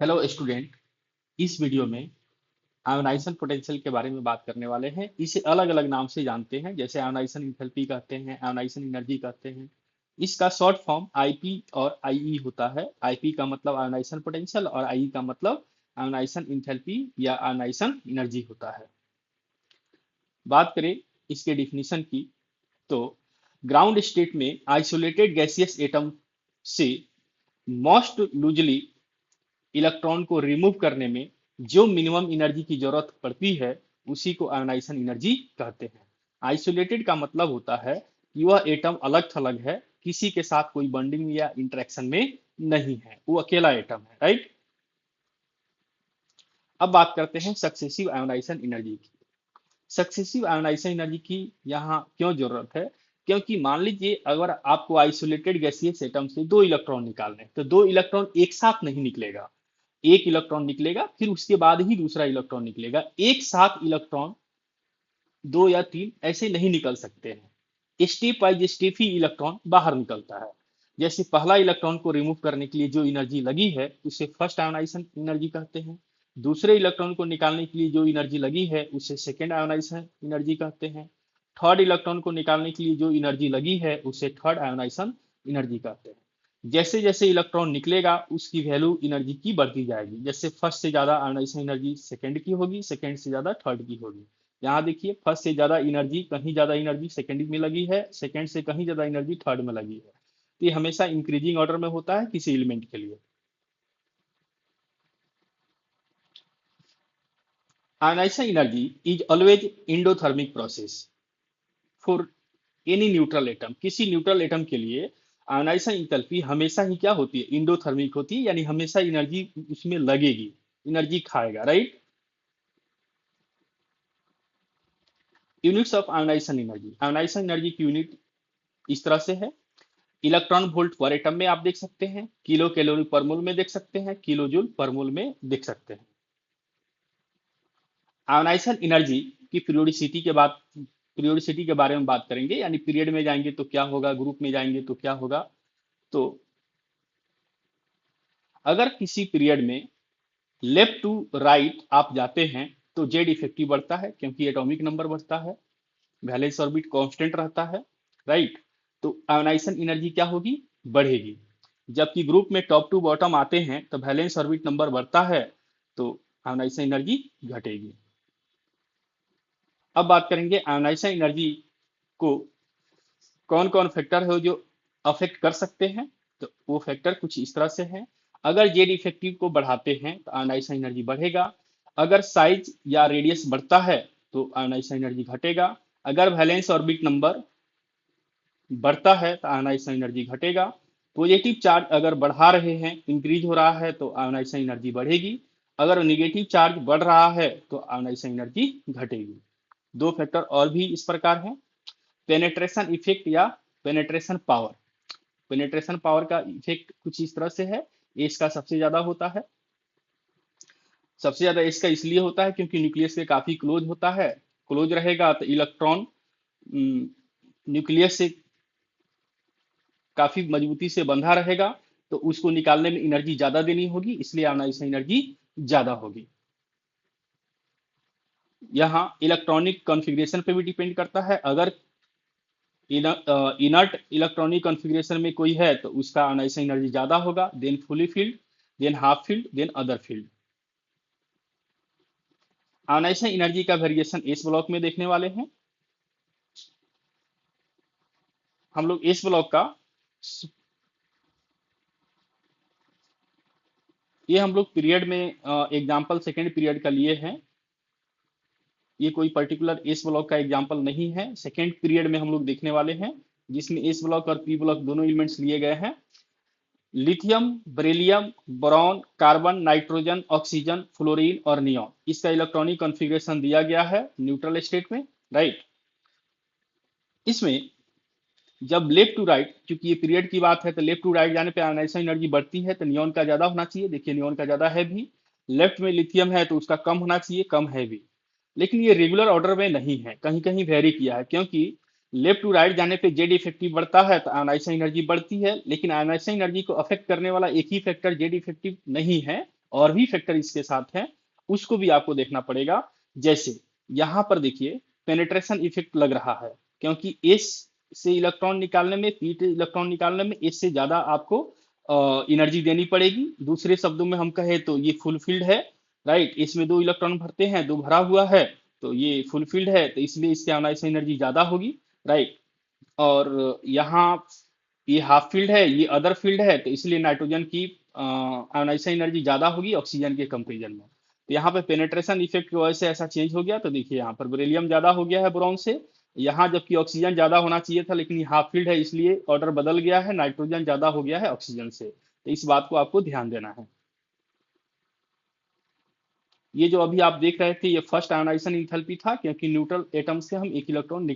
Hello student. इस video में ionization potential के बारे में बात करने वाले हैं। इसे अलग अलग नाम से जानते हैं, जैसे आयोनाइजेशन इंथैल्पी कहते हैं, आयोनाइजेशन एनर्जी कहते हैं। इसका शॉर्ट फॉर्म आईपी और आईई होता है। आईपी का मतलब आयोनाइजेशन पोटेंशियल और आईई का मतलब आयोनाइजेशन इंथैल्पी या आयोनाइजेशन एनर्जी होता है। बात करें इसके डिफिनीशन की, तो ग्राउंड स्टेट में आइसोलेटेड गैसियस एटम से मोस्ट लूजली इलेक्ट्रॉन को रिमूव करने में जो मिनिमम एनर्जी की जरूरत पड़ती है उसी को आयोनाइजेशन एनर्जी कहते हैं। आइसोलेटेड का मतलब होता है कि वह एटम अलग थलग है, किसी के साथ कोई बॉन्डिंग या इंटरेक्शन में नहीं है, वो अकेला एटम है, राइट। अब बात करते हैं सक्सेसिव आयोनाइजेशन एनर्जी की। सक्सेसिव आयोनाइजेशन एनर्जी की यहाँ क्यों जरूरत है? क्योंकि मान लीजिए अगर आपको आइसोलेटेड गैसियस एटम से दो इलेक्ट्रॉन निकालने हैं, तो दो इलेक्ट्रॉन एक साथ नहीं निकलेगा। एक इलेक्ट्रॉन निकलेगा, फिर उसके बाद ही दूसरा इलेक्ट्रॉन निकलेगा। एक साथ इलेक्ट्रॉन दो या तीन ऐसे नहीं निकल सकते हैं। Step by step he electron बाहर निकलता है। जैसे पहला इलेक्ट्रॉन को रिमूव करने के लिए जो एनर्जी लगी है उसे फर्स्ट आयोनाइजेशन एनर्जी कहते हैं। दूसरे इलेक्ट्रॉन को निकालने के लिए जो एनर्जी लगी है उसे सेकेंड आयोनाइजेशन एनर्जी कहते हैं। थर्ड इलेक्ट्रॉन को निकालने के लिए जो एनर्जी लगी है उसे थर्ड आयोनाइजेशन एनर्जी कहते हैं। जैसे जैसे इलेक्ट्रॉन निकलेगा उसकी वैल्यू एनर्जी की बढ़ती जाएगी। जैसे फर्स्ट से ज्यादा आयोनाइजेशन एनर्जी सेकंड की होगी, सेकंड से ज्यादा थर्ड की होगी। यहाँ देखिए, फर्स्ट से ज्यादा एनर्जी, कहीं ज्यादा एनर्जी सेकंड में लगी है, सेकंड से कहीं ज्यादा एनर्जी थर्ड में लगी है। तो ये हमेशा इंक्रीजिंग ऑर्डर में होता है किसी एलिमेंट के लिए। Ionisation energy is always endothermic process for any neutral atom. किसी न्यूट्रल एटम के लिए आयोनाइजेशन इंथैल्पी हमेशा ही क्या होती है? इंडोथर्मिक होती है, यानी हमेशा एनर्जी उसमें लगेगी, एनर्जी खाएगा, right. Units of ionisation energy. Ionisation energy की यूनिट इस तरह से है। इलेक्ट्रॉन वोल्ट पर एटम में आप देख सकते हैं, किलो कैलोरी पर मोल में देख सकते हैं, किलो जूल पर मोल में देख सकते हैं। आयोनाइजेशन एनर्जी की पीरियोडिसिटी के बारे में बात करेंगे, यानी पीरियड में जाएंगे तो क्या होगा, ग्रुप में जाएंगे तो क्या होगा। तो अगर किसी पीरियड में लेफ्ट टू राइट आप जाते हैं तो जेड इफेक्टिव बढ़ता है, क्योंकि एटॉमिक नंबर बढ़ता है, वैलेंस ऑर्बिट कांस्टेंट रहता है, राइट। तो आयोनाइजेशन एनर्जी क्या होगी? बढ़ेगी। जबकि ग्रुप में टॉप टू बॉटम आते हैं तो वैलेंस ऑर्बिट नंबर बढ़ता है, तो आयोनाइजेशन एनर्जी घटेगी। अब बात करेंगे आयोनाइजेशन एनर्जी को कौन कौन फैक्टर है जो अफेक्ट कर सकते हैं। तो वो फैक्टर कुछ इस तरह से हैं। अगर जेड इफेक्टिव को बढ़ाते हैं तो आयोनाइजेशन एनर्जी बढ़ेगा। अगर साइज या रेडियस बढ़ता है तो आयोनाइजेशन एनर्जी घटेगा। अगर वैलेंस ऑर्बिट नंबर बढ़ता है तो आयोनाइजेशन एनर्जी घटेगा। पॉजिटिव चार्ज अगर बढ़ा रहे हैं, इंक्रीज हो रहा है, तो आयोनाइजेशन एनर्जी बढ़ेगी। अगर नेगेटिव चार्ज बढ़ रहा है तो आयोनाइजेशन एनर्जी घटेगी। दो फैक्टर और भी इस प्रकार हैं। पेनेट्रेशन इफेक्ट या पेनेट्रेशन पावर। पेनेट्रेशन पावर का इफेक्ट कुछ इस तरह से है। इसका सबसे ज्यादा होता है। सबसे ज्यादा इसका इसलिए होता है क्योंकि न्यूक्लियस के काफी क्लोज होता है। क्लोज रहेगा तो इलेक्ट्रॉन न्यूक्लियस से काफी मजबूती से बंधा रहेगा, तो उसको निकालने में एनर्जी ज्यादा देनी होगी, इसलिए आयोनाइजेशन एनर्जी ज्यादा होगी। यहाँ इलेक्ट्रॉनिक कॉन्फ़िगरेशन पे भी डिपेंड करता है। अगर इनर्ट इलेक्ट्रॉनिक कॉन्फ़िगरेशन में कोई है तो उसका आयोनाइजेशन एनर्जी ज्यादा होगा, then fully filled, then half filled, then other filled. Ionisation energy का वेरिएशन एस ब्लॉक में देखने वाले हैं। हम लोग एस ब्लॉक का, ये हम लोग पीरियड में एग्जाम्पल सेकेंड पीरियड का लिए हैं। ये कोई पर्टिकुलर एस ब्लॉक का एग्जाम्पल नहीं है, सेकेंड पीरियड में हम लोग देखने वाले हैं, जिसमें एस ब्लॉक और पी ब्लॉक दोनों एलिमेंट्स लिए गए हैं। Lithium, beryllium, boron, carbon, nitrogen, oxygen, fluorine और नियॉन, इसका इलेक्ट्रॉनिक कॉन्फ़िगरेशन दिया गया है न्यूट्रल स्टेट में, राइट। इसमें जब लेफ्ट टू राइट, क्योंकि ये पीरियड की बात है, तो लेफ्ट टू राइट जाने पे आयोनाइजेशन एनर्जी बढ़ती है, तो नियॉन का ज्यादा होना चाहिए। देखिए नियॉन का ज्यादा है भी। लेफ्ट में लिथियम है तो उसका कम होना चाहिए, कम है भी। लेकिन ये रेगुलर ऑर्डर में नहीं है, कहीं कहीं वेरी किया है, क्योंकि लेफ्ट टू राइट जाने पे जेड इफेक्टिव बढ़ता है तो आयोनाइजेशन एनर्जी बढ़ती है, लेकिन आयोनाइजेशन एनर्जी को अफेक्ट करने वाला एक ही फैक्टर जेड इफेक्टिव नहीं है, और भी फैक्टर इसके साथ हैं, उसको भी आपको देखना पड़ेगा। जैसे यहाँ पर देखिए पेनिट्रेशन इफेक्ट लग रहा है, क्योंकि एस से इलेक्ट्रॉन निकालने में, पी से इलेक्ट्रॉन निकालने में एस से ज्यादा आपको एनर्जी देनी पड़ेगी। दूसरे शब्दों में हम कहें तो ये फुलफिल्ड है, राइट। इसमें दो इलेक्ट्रॉन भरते हैं, दो भरा हुआ है, तो ये फुलफिल्ड है, तो इसलिए इसके आयोनाइजेशन एनर्जी ज्यादा होगी, राइट। और यहाँ ये हाफ फील्ड है, ये अदर फील्ड है, तो इसलिए नाइट्रोजन की आयोनाइजेशन एनर्जी ज्यादा होगी ऑक्सीजन के कंपेरिजन में। तो यहाँ पे पेनेट्रेशन इफेक्ट की वजह से ऐसा चेंज हो गया। तो देखिए यहाँ पर बेरिलियम ज्यादा हो गया है बोरॉन से, यहाँ जबकि ऑक्सीजन ज्यादा होना चाहिए था, लेकिन ये हाफ फील्ड है इसलिए ऑर्डर बदल गया है, नाइट्रोजन ज्यादा हो गया है ऑक्सीजन से। तो इस बात को आपको ध्यान देना है। ये जो अभी आप देख रहे थे ये फर्स्ट आयोनाइजेशन इंथैल्पी था, क्योंकि न्यूट्रल एटम से हम एक इलेक्ट्रॉन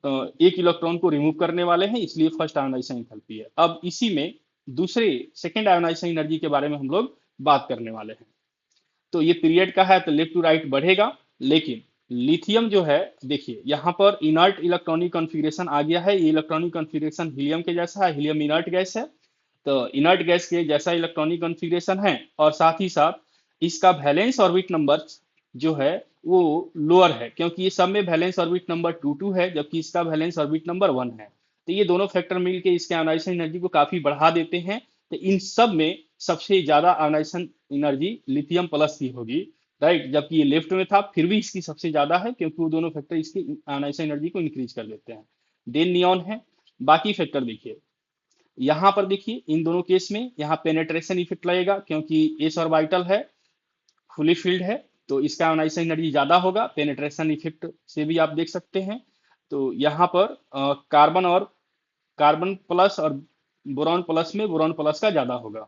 एक इलेक्ट्रॉन को रिमूव करने वाले हैं, इसलिए फर्स्ट आयोनाइजेशन एंथैल्पी है। अब इसी में दूसरे सेकंड आयोनाइजेशन एनर्जी के बारे में हम लोग बात करने वाले हैं। तो ये पीरियड का है तो लेफ्ट टू राइट बढ़ेगा, लेकिन लिथियम जो है, देखिए यहाँ पर इनर्ट इलेक्ट्रॉनिक कॉन्फ़िगरेशन आ गया है। ये इलेक्ट्रॉनिक कॉन्फ़िगरेशन हीलियम के जैसा है, हीलियम इनर्ट गैस है, तो इनर्ट गैस के जैसा इलेक्ट्रॉनिक कॉन्फ़िगरेशन है, और साथ ही साथ इसका वैलेंस ऑर्बिट नंबर जो है वो लोअर है, क्योंकि ये सब में वैलेंस ऑर्बिट नंबर 2 है, जबकि इसका वैलेंस ऑर्बिट नंबर 1 है। तो ये दोनों फैक्टर मिलके इसके आयोनाइजेशन एनर्जी को काफी बढ़ा देते हैं। तो इन सब में सबसे ज्यादा आयोनाइजेशन एनर्जी लिथियम प्लस की होगी, राइट। जबकि ये लेफ्ट में था, फिर भी इसकी सबसे ज्यादा है, क्योंकि वो दोनों फैक्टर इसकी आयोनाइजेशन एनर्जी को इंक्रीज कर देते हैं। देन नियॉन है। बाकी फैक्टर देखिए, यहाँ पर देखिए इन दोनों केस में यहाँ पेनेट्रेशन इफेक्ट लगेगा, क्योंकि एस ऑर्बिटल है, फुली फील्ड है, तो इसका आयोनाइजेशन एनर्जी ज्यादा होगा। पेनेट्रेशन इफेक्ट से भी आप देख सकते हैं। तो यहाँ पर कार्बन और कार्बन प्लस और बोरॉन प्लस में बोरॉन प्लस का ज्यादा होगा।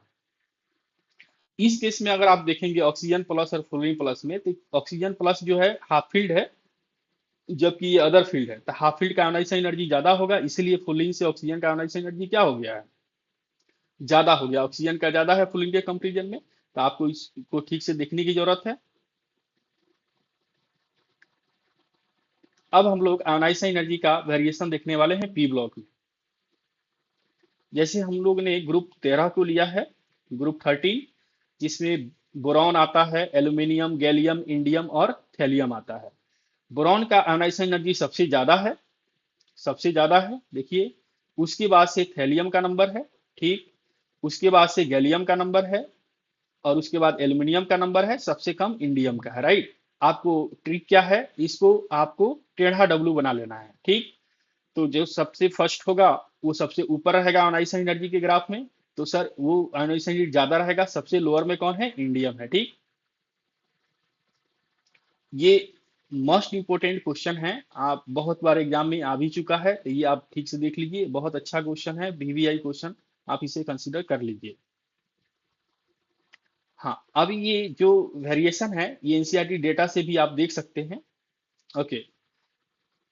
इस केस में अगर आप देखेंगे ऑक्सीजन प्लस और फ्लोरीन प्लस में, तो ऑक्सीजन प्लस जो है हाफ फील्ड है, जबकि ये अदर फील्ड है, तो हाफ फील्ड का आयोनाइजेशन एनर्जी ज्यादा होगा, इसीलिए फ्लोरीन से ऑक्सीजन का आयोनाइजेशन एनर्जी क्या हो गया है, ज्यादा हो गया। ऑक्सीजन का ज्यादा है फ्लोरीन के कंपेरिजन में, तो आपको इसको ठीक से देखने की जरूरत है। अब हम लोग आयोनाइजेशन एनर्जी का वेरिएशन देखने वाले हैं पी ब्लॉक में। जैसे हम लोग ने ग्रुप 13 को लिया है, ग्रुप 13 जिसमें बोरॉन आता है, एल्यूमिनियम, गैलियम, इंडियम और थैलियम आता है। बोरॉन का आयोनाइजेशन एनर्जी सबसे ज्यादा है, सबसे ज्यादा है देखिए। उसके बाद से थैलियम का नंबर है, ठीक। उसके बाद से गैलियम का नंबर है, और उसके बाद एल्यूमिनियम का नंबर है, सबसे कम इंडियम का है, राइट। आपको ट्रिक क्या है, इसको आपको टेढ़ा डब्लू बना लेना है, ठीक। तो जो सबसे फर्स्ट होगा वो सबसे ऊपर रहेगा आयोनाइजेशन एनर्जी के ग्राफ में, तो सर वो आयोनाइजेशन एनर्जी ज्यादा रहेगा। सबसे लोअर में कौन है, इंडियम है, ठीक। ये मोस्ट इंपोर्टेंट क्वेश्चन है, आप बहुत बार एग्जाम में आ भी चुका है, तो ये आप ठीक से देख लीजिए, बहुत अच्छा क्वेश्चन है, वीवीआई क्वेश्चन, आप इसे कंसिडर कर लीजिए। हाँ, अब ये जो वेरिएशन है ये एनसीईआरटी डेटा से भी आप देख सकते हैं। ओके,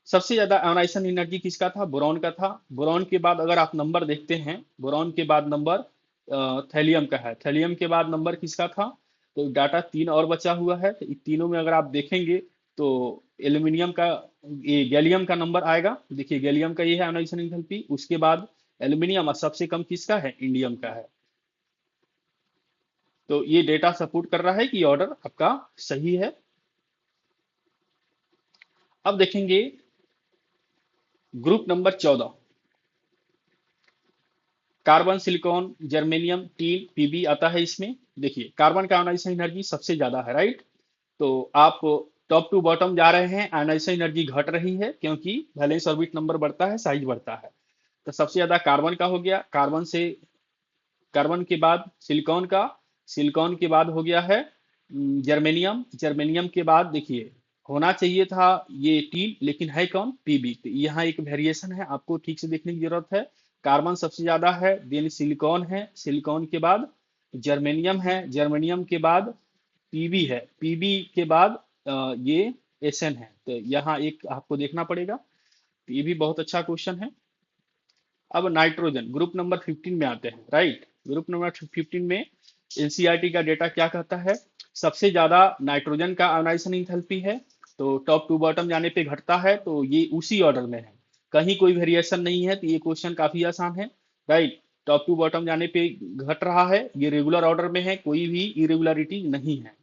सबसे ज्यादा आयोनाइजेशन एनर्जी किसका था, बोरॉन का था। बोरॉन के बाद अगर आप नंबर देखते हैं, बोरॉन के बाद नंबर थैलियम का है, थैलियम के बाद नंबर किसका था, तो डाटा 3 और बचा हुआ है। तो इन तीनों में अगर आप देखेंगे तो एल्यूमिनियम का, ये गैलियम का नंबर आएगा। देखिए गैलियम का ये है आयोनाइजेशन एंथैल्पी, उसके बाद एल्यूमिनियम, और सबसे कम किसका है, इंडियम का है। तो ये डेटा सपोर्ट कर रहा है कि ऑर्डर आपका सही है। अब देखेंगे group number 14, carbon, silicon, germanium, tin, PB आता है इसमें। देखिए कार्बन का आयोनाइजेशन एनर्जी सबसे ज्यादा है, राइट। तो आप टॉप टू बॉटम जा रहे हैं, आयोनाइजेशन एनर्जी घट रही है, क्योंकि वैलेंस ऑर्बिट नंबर बढ़ता है, साइज बढ़ता है। तो सबसे ज्यादा कार्बन का हो गया, कार्बन से, कार्बन के बाद सिलिकॉन का, सिलिकॉन के बाद हो गया है जर्मेनियम, जर्मेनियम के बाद देखिए होना चाहिए था ये टीन, लेकिन है कौन, पीबी। तो यहाँ एक वेरिएशन है, आपको ठीक से देखने की जरूरत है। कार्बन सबसे ज्यादा है, देन सिलिकॉन है, सिलिकॉन के बाद जर्मेनियम है, जर्मेनियम के बाद पीबी है, पीबी के बाद ये एसएन है। तो यहाँ एक आपको देखना पड़ेगा। तो ये भी बहुत अच्छा क्वेश्चन है। अब नाइट्रोजन ग्रुप नंबर 15 में आते हैं, राइट। ग्रुप नंबर 15 में एनसीईआरटी का डेटा क्या कहता है, सबसे ज्यादा नाइट्रोजन का आयोनाइजेशन इंथैल्पी है, तो टॉप टू बॉटम जाने पे घटता है, तो ये उसी ऑर्डर में है, कहीं कोई वेरिएशन नहीं है। तो ये क्वेश्चन काफी आसान है, राइट। टॉप टू बॉटम जाने पे घट रहा है, ये रेगुलर ऑर्डर में है, कोई भी इरेगुलरिटी नहीं है।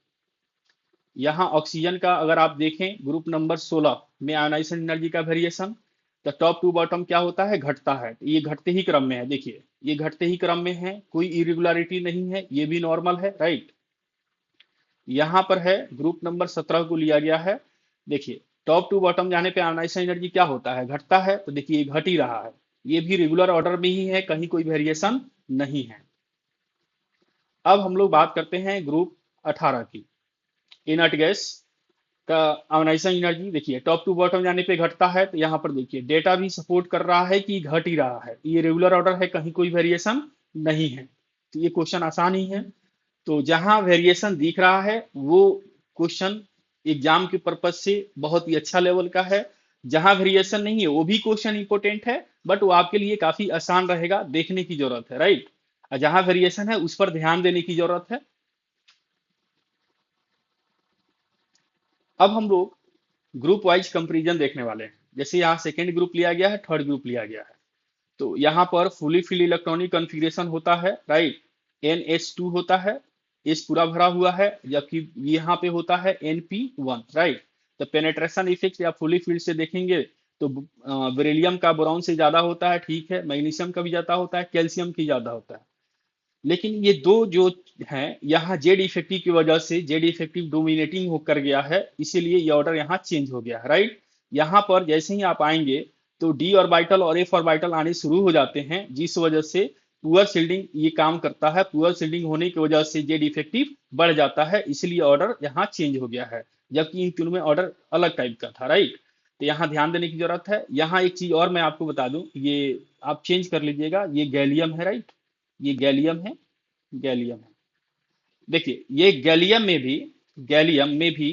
यहाँ ऑक्सीजन का अगर आप देखें ग्रुप नंबर 16 में आयोनाइजेशन एनर्जी का वेरिएशन, तो टॉप टू बॉटम क्या होता है, घटता है। तो ये घटते ही क्रम में है, देखिए ये घटते ही क्रम में है, कोई इरेगुलरिटी नहीं है, ये भी नॉर्मल है, राइट। यहाँ पर है ग्रुप नंबर 17 को लिया गया है। देखिए टॉप टू बॉटम जाने पे आयोनाइजेशन एनर्जी क्या होता है, घटता है। तो देखिए ये घट ही रहा है, ये भी रेगुलर ऑर्डर में ही है, कहीं कोई वेरिएशन नहीं है। अब हम लोग बात करते हैं ग्रुप 18 की, इनर्ट गैस का आयोनाइजेशन एनर्जी। देखिए टॉप टू बॉटम जाने पे घटता है, तो यहाँ पर देखिए डेटा भी सपोर्ट कर रहा है कि घट ही रहा है, ये रेगुलर ऑर्डर है, कहीं कोई वेरिएशन नहीं है। तो ये क्वेश्चन आसान ही है। तो जहां वेरिएशन दिख रहा है वो क्वेश्चन एग्जाम के पर्पज से बहुत ही अच्छा लेवल का है। जहां वेरिएशन नहीं है वो भी क्वेश्चन इंपॉर्टेंट है, बट वो आपके लिए काफी आसान रहेगा, देखने की जरूरत है, राइट। और जहां वेरिएशन है उस पर ध्यान देने की जरूरत है। अब हम लोग ग्रुप वाइज कंपैरिजन देखने वाले हैं। जैसे यहाँ सेकेंड ग्रुप लिया गया है, थर्ड ग्रुप लिया गया है, तो यहाँ पर फुली फिल इलेक्ट्रॉनिक कॉन्फ़िगरेशन होता है, राइट। NH2 होता है, एस पूरा भरा हुआ है, जबकि यहाँ पे होता है NP1, राइट। तो पेनेट्रेशन इफेक्ट या फुली फील्ड से देखेंगे तो बेरिलियम का बोरॉन से ज्यादा होता है, ठीक है, मैग्नीशियम का भी ज्यादा होता है, कैल्शियम की ज्यादा होता है। लेकिन ये दो जो हैं यहाँ जेड इफेक्टिव की वजह से जेड इफेक्टिव डोमिनेटिंग होकर गया है, इसीलिए ये ऑर्डर यहाँ चेंज हो गया है, राइट। यहाँ पर जैसे ही आप आएंगे तो डी ऑर्बिटल और एफ ऑर्बिटल आने शुरू हो जाते हैं, जिस वजह से पुअर शिल्डिंग ये काम करता है। पुअर शिल्डिंग होने की वजह से जेड इफेक्टिव बढ़ जाता है, इसलिए ऑर्डर यहाँ चेंज हो गया है, जबकि इन तीनों में ऑर्डर अलग टाइप का था, राइट। तो यहाँ ध्यान देने की जरूरत है। यहाँ एक चीज और मैं आपको बता दूं, ये आप चेंज कर लीजिएगा, ये गैलियम है, राइट। ये गैलियम है, गैलियम है। देखिए ये गैलियम में भी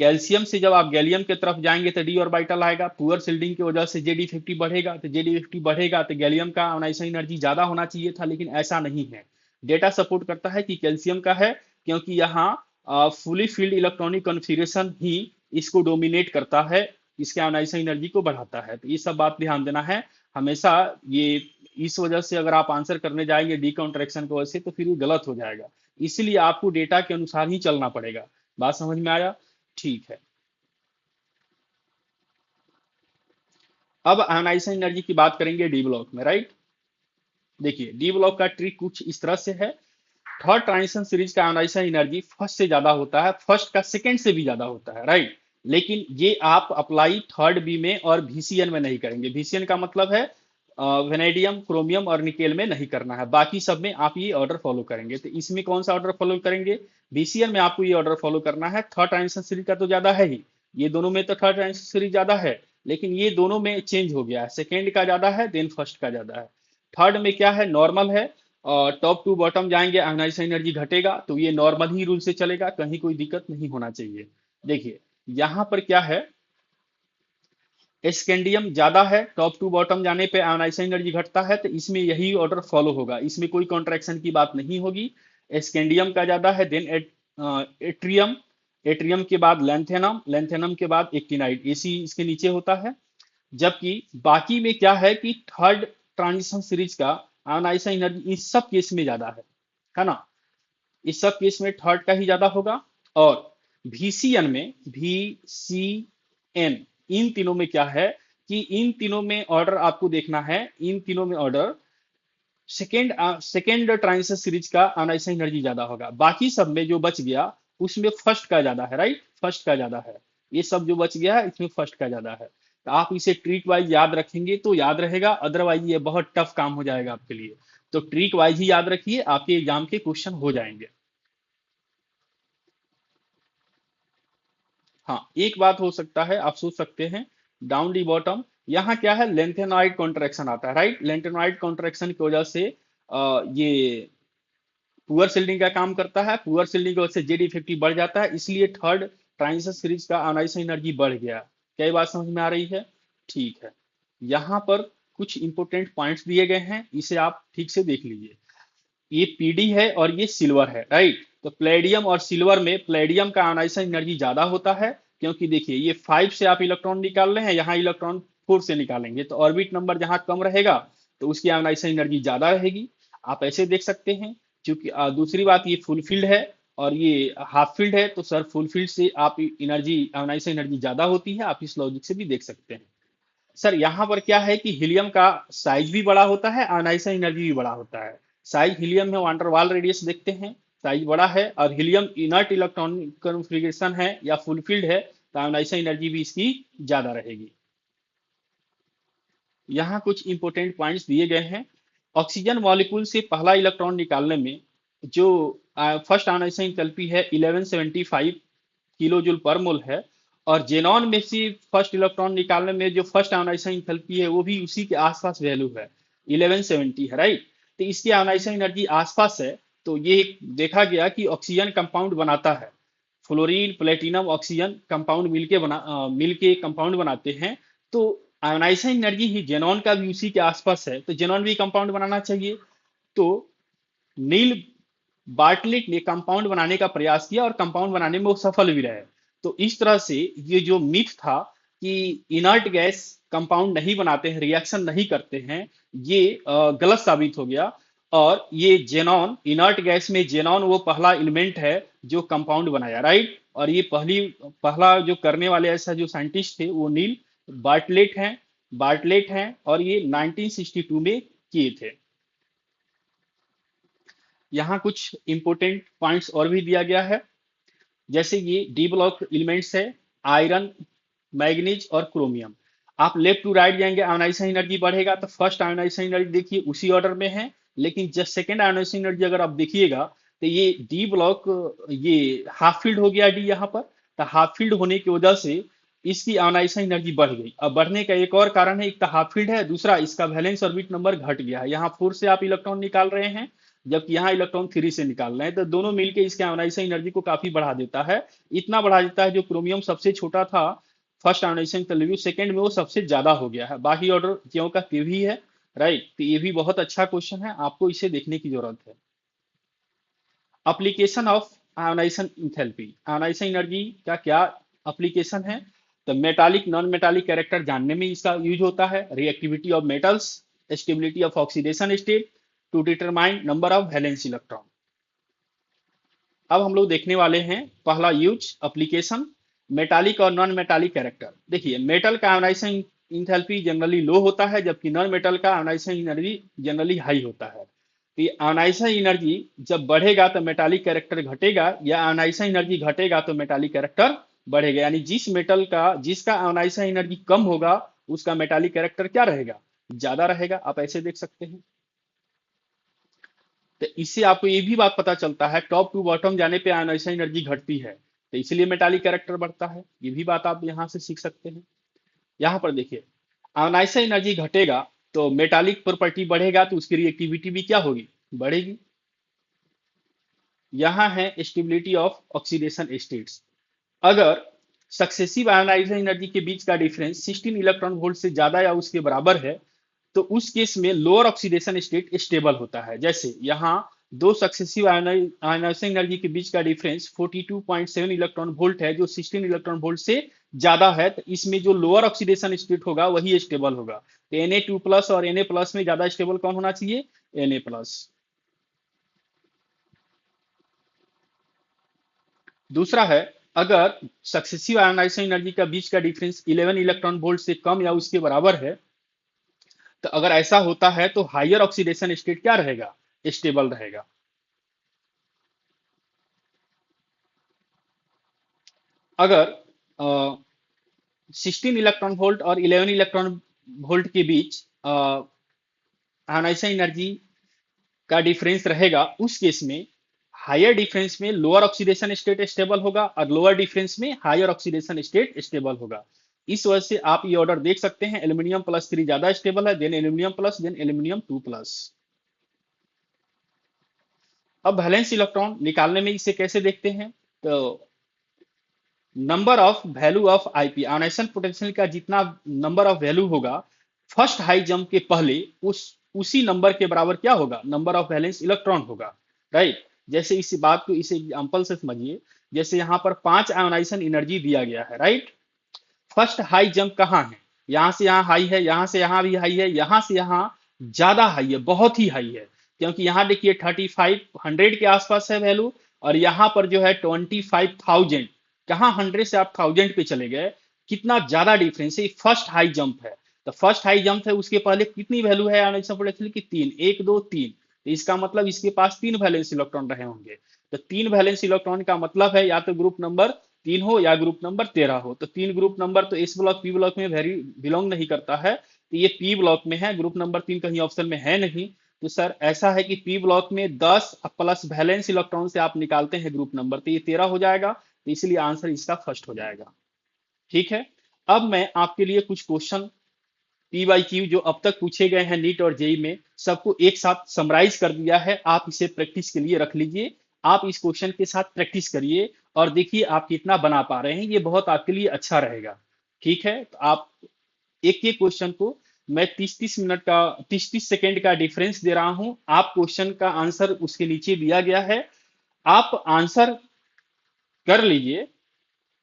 कैल्शियम से जब आप गैलियम की तरफ जाएंगे तो डी ऑर्बिटल आएगा, पुअर शिल्डिंग की वजह से जेड इफेक्टिव बढ़ेगा, तो जेड इफेक्टिव बढ़ेगा तो गैलियम का आयोनाइजेशन एनर्जी ज्यादा होना चाहिए था, लेकिन ऐसा नहीं है। डेटा सपोर्ट करता है कि कैल्शियम का है, क्योंकि यहाँ फुली फील्ड इलेक्ट्रॉनिक कॉन्फ़िगरेशन ही इसको डोमिनेट करता है, इसके आयोनाइजेशन एनर्जी को बढ़ाता है। तो ये सब बात ध्यान देना है हमेशा। ये इस वजह से अगर आप आंसर करने जाएंगे डी कॉन्ट्रैक्शन की वजह से तो फिर ये गलत हो जाएगा, इसलिए आपको डेटा के अनुसार ही चलना पड़ेगा। बात समझ में आया, ठीक है। अब आयोनाइजेशन एनर्जी की बात करेंगे डी ब्लॉक में, राइट। देखिए डी ब्लॉक का ट्रिक कुछ इस तरह से है। थर्ड ट्रांजिशन सीरीज का आयोनाइजेशन एनर्जी फर्स्ट से ज्यादा होता है, फर्स्ट का सेकंड से भी ज्यादा होता है, राइट। लेकिन ये आप अप्लाई थर्ड बी में और VCN में नहीं करेंगे। VCN का मतलब है वेनेडियम, क्रोमियम और निकेल में नहीं करना है, बाकी सब में आप ये ऑर्डर फॉलो करेंगे। तो इसमें कौन सा ऑर्डर फॉलो करेंगे, VCN में आपको ये ऑर्डर फॉलो करना है। थर्ड ट्रांजिशन सीरीज का तो ज्यादा है ही, ये दोनों में तो थर्ड ट्रांजिशन सीरीज ज्यादा है, लेकिन ये दोनों में चेंज हो गया है, सेकेंड का ज्यादा है देन फर्स्ट का ज्यादा है। थर्ड में क्या है, नॉर्मल है, और टॉप टू बॉटम जाएंगे आयोनाइजेशन एनर्जी घटेगा, तो ये नॉर्मल ही रूल से चलेगा, कहीं कोई दिक्कत नहीं होना चाहिए। देखिए यहां पर क्या है, स्कैंडियम ज्यादा है, टॉप टू बॉटम जाने पे आयोनाइजेशन एनर्जी घटता है, तो इसमें यही ऑर्डर फॉलो होगा, इसमें कोई कॉन्ट्रैक्शन की बात नहीं होगी। स्कैंडियम का ज्यादा है, देन एट्रियम, एट्रियम के बाद लैंथेनम, लैंथेनम के बाद एक्टिनाइड, एसी इसके नीचे होता है। जबकि बाकी में क्या है कि थर्ड ट्रांजिशन सीरीज का आयोनाइजेशन एनर्जी इस सब केस में ज्यादा है ना। इस सब केस में थर्ड का ही ज्यादा होगा। और VCN में, VCN, इन तीनों में क्या है कि इन तीनों में ऑर्डर आपको देखना है, इन तीनों में ऑर्डर सेकेंड ट्रांजिशन सीरीज का आयोनाइजेशन एनर्जी ज्यादा होगा। बाकी सब में जो बच गया उसमें फर्स्ट का ज्यादा है, राइट, फर्स्ट का ज्यादा है। ये सब जो बच गया है इसमें फर्स्ट का ज्यादा है। तो आप इसे ट्रिक वाइज याद रखेंगे तो याद रहेगा, अदरवाइज ये बहुत टफ काम हो जाएगा आपके लिए। तो ट्रिक वाइज ही याद रखिए, आपके एग्जाम के क्वेश्चन हो जाएंगे। हाँ एक बात हो सकता है, आप सोच सकते हैं डाउन डी बॉटम, यहाँ क्या है, लेंथेनॉइड कॉन्ट्रैक्शन आता है, राइट। लेंथेनॉइड कॉन्ट्रैक्शन की वजह से ये पुअर शिल्डिंग का काम करता है, पुअर शिल्डिंग की वजह से जेड इफेक्टिव बढ़ जाता है, इसलिए थर्ड ट्रांजिशन सीरीज का आयोनाइजेशन एनर्जी बढ़ गया। क्या ये बात समझ में आ रही है, ठीक है। यहाँ पर कुछ इंपोर्टेंट पॉइंट्स दिए गए हैं, इसे आप ठीक से देख लीजिए। ये PD है और ये सिल्वर है, राइट। तो प्लेडियम और सिल्वर में प्लेडियम का आयोनाइजेशन एनर्जी ज्यादा होता है, क्योंकि देखिए ये 5 से आप इलेक्ट्रॉन निकाल रहे हैं, यहाँ इलेक्ट्रॉन 4 से निकालेंगे, तो ऑर्बिट नंबर जहां कम रहेगा तो उसकी आयोनाइजेशन एनर्जी ज्यादा रहेगी। आप ऐसे देख सकते हैं। क्योंकि दूसरी बात, ये फुल फील्ड है और ये हाफ फील्ड है, तो सर फुल फील्ड से आप एनर्जी, आयोनाइजेशन एनर्जी ज्यादा होती है। आप इस लॉजिक से भी देख सकते हैं। सर यहाँ पर क्या है कि हीलियम का साइज भी बड़ा होता है, आयोनाइजेशन एनर्जी भी बड़ा होता है। साइज हीलियम में वांडरवाल रेडियस देखते हैं, साइज बड़ा है, और हीलियम इनर्ट इलेक्ट्रॉनिक कॉन्फ़िगरेशन है या फुल फील्ड है, तो आयोनाइजेशन एनर्जी भी इसकी ज्यादा रहेगी। यहाँ कुछ इंपॉर्टेंट पॉइंट्स दिए गए हैं। ऑक्सीजन मॉलिक्यूल से पहला इलेक्ट्रॉन निकालने में जो फर्स्ट आयोनाइजेशन एंथैल्पी है 1175 किलो जूल पर मोल है। और जेनॉन में से फर्स्ट इलेक्ट्रॉन निकालने में जो फर्स्ट आयोनाइजेशन एंथैल्पी है वो भी उसी के आसपास वैल्यू है, 1170 है, राइट। तो इसकी आयोनाइजेशन एनर्जी आसपास है। तो ये देखा गया कि ऑक्सीजन कंपाउंड बनाता है, फ्लोरीन प्लेटिनम ऑक्सीजन कंपाउंड मिलके कंपाउंड बनाते हैं। तो आयोनाइजेशन एनर्जी ही जेनॉन का भी उसी के आसपास है, तो जेनॉन भी कंपाउंड बनाना चाहिए। तो नील बार्टलेट ने कंपाउंड बनाने का प्रयास किया और कंपाउंड बनाने में वो सफल भी रहे। तो इस तरह से ये जो मिथ था कि इनर्ट गैस कंपाउंड नहीं बनाते हैं, रिएक्शन नहीं करते हैं, ये गलत साबित हो गया। और ये जेनॉन, इनर्ट गैस में जेनॉन वो पहला एलिमेंट है जो कंपाउंड बनाया, राइट। और ये पहला जो करने वाले ऐसा जो साइंटिस्ट थे वो नील बार्टलेट हैं और ये 1962 में किए थे। यहाँ कुछ इंपोर्टेंट पॉइंट्स और भी दिया गया है। जैसे ये डी ब्लॉक एलिमेंट्स है, आयरन, मैग्नीज और क्रोमियम। आप लेफ्ट टू राइट जाएंगे, आयोनाइजेशन एनर्जी बढ़ेगा, तो फर्स्ट आयोनाइजेशन एनर्जी देखिए उसी ऑर्डर में है। लेकिन जस्ट सेकेंड आयोनाइजेशन एनर्जी अगर आप देखिएगा तो ये डी ब्लॉक, ये हाफ फील्ड हो गया डी यहाँ पर। तो हाफ फील्ड होने की वजह से इसकी आयोनाइजेशन एनर्जी बढ़ गई। अब बढ़ने का एक और कारण है, एक तो हाफ फील्ड है, दूसरा इसका वैलेंस ऑर्बिट नंबर घट गया है। यहाँ 4 से आप इलेक्ट्रॉन निकाल रहे हैं, जबकि यहाँ इलेक्ट्रॉन 3 से निकाल रहे हैं। तो दोनों मिलकर इसके आयोनाइजेशन एनर्जी को काफी बढ़ा देता है। इतना बढ़ा देता है जो क्रोमियम सबसे छोटा था फर्स्ट आयोनाइजेशन रिव्यू, सेकंड में वो सबसे ज्यादा हो गया है। बाकी ऑर्डर क्यों का क्यों ही है, राइट। तो ये भी बहुत अच्छा क्वेश्चन है, आपको इसे देखने की जरूरत है। Application of ionisation enthalpy, ionisation energy का क्या एप्लीकेशन है। तो मेटालिक नॉन मेटालिक कैरेक्टर जानने में इसका यूज होता है, reactivity of metals, stability of oxidation state, to determine number of valence electron. अब हम लोग देखने वाले हैं पहला यूज एप्लीकेशन, मेटालिक और नॉन मेटालिक कैरेक्टर। देखिए, मेटल का आयोनाइजेशन इंथैल्पी जनरली लो होता है, जबकि नॉन मेटल का आयोनाइजेशन एनर्जी जनरली हाई होता है। तो ये आयोनाइजेशन एनर्जी जब बढ़ेगा तो मेटालिक कैरेक्टर घटेगा, या आयोनाइजेशन एनर्जी घटेगा तो मेटालिक कैरेक्टर बढ़ेगा। यानी जिस मेटल का जिसका आयोनाइजेशन एनर्जी कम होगा उसका मेटालिक कैरेक्टर क्या रहेगा, ज्यादा रहेगा। आप ऐसे देख सकते हैं। तो इससे आपको ये भी बात पता चलता है टॉप टू बॉटम जाने पे आयोनाइजेशन एनर्जी घटती है, तो इसलिए मेटालिक कैरेक्टर बढ़ता है। ये भी बात आप यहाँ से सीख सकते हैं। यहाँ पर देखिए, आयोनाइजेशन एनर्जी घटेगा तो मेटालिक प्रॉपर्टी बढ़ेगा, तो उसकी रिएक्टिविटी भी क्या होगी, बढ़ेगी। यहाँ है स्टेबिलिटी ऑफ ऑक्सीडेशन स्टेट्स। अगर सक्सेसिव आयोनाइजेशन एनर्जी के बीच का डिफरेंस 16 इलेक्ट्रॉन वोल्ट से ज्यादा या उसके बराबर है, तो उस केस में लोअर ऑक्सीडेशन स्टेट स्टेबल होता है। जैसे यहाँ दो सक्सेसिव आयोनाइजेशन एनर्जी के बीच का डिफरेंस 42.7 इलेक्ट्रॉन वोल्ट है, जो 16 इलेक्ट्रॉन वोल्ट से ज्यादा है। तो इसमें जो लोअर ऑक्सीडेशन स्टेट होगा वही स्टेबल होगा। तो Na2 प्लस और Na प्लस में ज्यादा स्टेबल कौन होना चाहिए, Na प्लस। दूसरा है, अगर सक्सेसिव आयोनाइजेशन एनर्जी का बीच का डिफरेंस 11 इलेक्ट्रॉन वोल्ट से कम या उसके बराबर है, तो अगर ऐसा होता है तो हायर ऑक्सीडेशन स्टेट क्या रहेगा, स्टेबल रहेगा। अगर 16 इलेक्ट्रॉन वोल्ट और 11 इलेक्ट्रॉन वोल्ट के बीच आयोनाइजेशन एनर्जी का डिफरेंस रहेगा, उस केस में हायर डिफरेंस में लोअर ऑक्सीडेशन स्टेट स्टेबल होगा और लोअर डिफरेंस में हायर ऑक्सीडेशन स्टेट स्टेबल होगा। इस वजह से आप ये ऑर्डर देख सकते हैं, एल्यूमिनियम प्लस 3 ज्यादा स्टेबल है, then aluminium plus, then aluminium 2 plus. अब वैलेंस इलेक्ट्रॉन निकालने में इसे कैसे देखते हैं, तो number of value of IP, ionization potential का जितना नंबर ऑफ वैल्यू होगा फर्स्ट हाई जंप के पहले, उसी नंबर के बराबर क्या होगा, नंबर ऑफ वैलेंस इलेक्ट्रॉन होगा, राइट। जैसे इस बात को इस एग्जांपल से समझिए। जैसे यहाँ पर 5 आयोनाइजेशन एनर्जी दिया गया है, राइट। फर्स्ट हाई जंप कहाँ है, यहाँ से यहाँ हाई है, यहाँ से यहाँ भी हाई है, यहाँ से यहाँ ज्यादा हाई है, बहुत ही हाई है। क्योंकि यहाँ देखिए 3500 के आसपास है वैल्यू, और यहाँ पर जो है 25,000। कहाँ 100 से आप 1000 पे चले गए, कितना ज्यादा डिफरेंस है। फर्स्ट हाई जंप है, तो फर्स्ट हाई जंप है, उसके पहले कितनी वैल्यू है आयोनाइजेशन पोटेंशियल की? 3, 1 2 3। तो इसका मतलब इसके पास 3 वैलेंस इलेक्ट्रॉन रहे होंगे। तो 3 वैलेंस इलेक्ट्रॉन का मतलब है या तो ग्रुप नंबर 3 हो या ग्रुप नंबर 13 हो। तो 3 ग्रुप नंबर तो इस ब्लॉक पी ब्लॉक में वेरी बिलोंग नहीं करता है, तो ये पी ब्लॉक में है, ग्रुप नंबर 3 कहीं ऑप्शन में है नहीं। तो सर ऐसा है कि पी ब्लॉक में 10 प्लस वैलेंस इलेक्ट्रॉन से आप निकालते हैं ग्रुप नंबर, तो ये 13 हो जाएगा। तो इसलिए आंसर इसका फर्स्ट हो जाएगा। ठीक है। अब मैं आपके लिए कुछ क्वेश्चन पी वाई क्यू जो अब तक पूछे गए हैं नीट और जेई में, सबको एक साथ समराइज कर दिया है। आप इसे प्रैक्टिस के लिए रख लीजिए। आप इस क्वेश्चन के साथ प्रैक्टिस करिए और देखिए आप कितना बना पा रहे हैं, ये बहुत आपके लिए अच्छा रहेगा। ठीक है, तो आप एक एक क्वेश्चन को मैं 30-30 मिनट का, 30-30 सेकेंड का डिफरेंस दे रहा हूं। आप क्वेश्चन का आंसर उसके नीचे दिया गया है, आप आंसर कर लीजिए।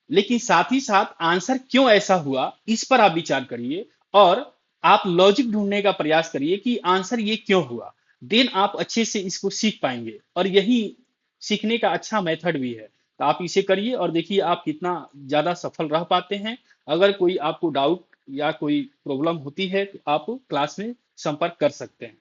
लेकिन साथ ही साथ आंसर क्यों ऐसा हुआ इस पर आप विचार करिए, और आप लॉजिक ढूंढने का प्रयास करिए कि आंसर ये क्यों हुआ। देन आप अच्छे से इसको सीख पाएंगे, और यही सीखने का अच्छा मेथड भी है। तो आप इसे करिए और देखिए आप कितना ज्यादा सफल रह पाते हैं। अगर कोई आपको डाउट या कोई प्रॉब्लम होती है तो आप क्लास में संपर्क कर सकते हैं।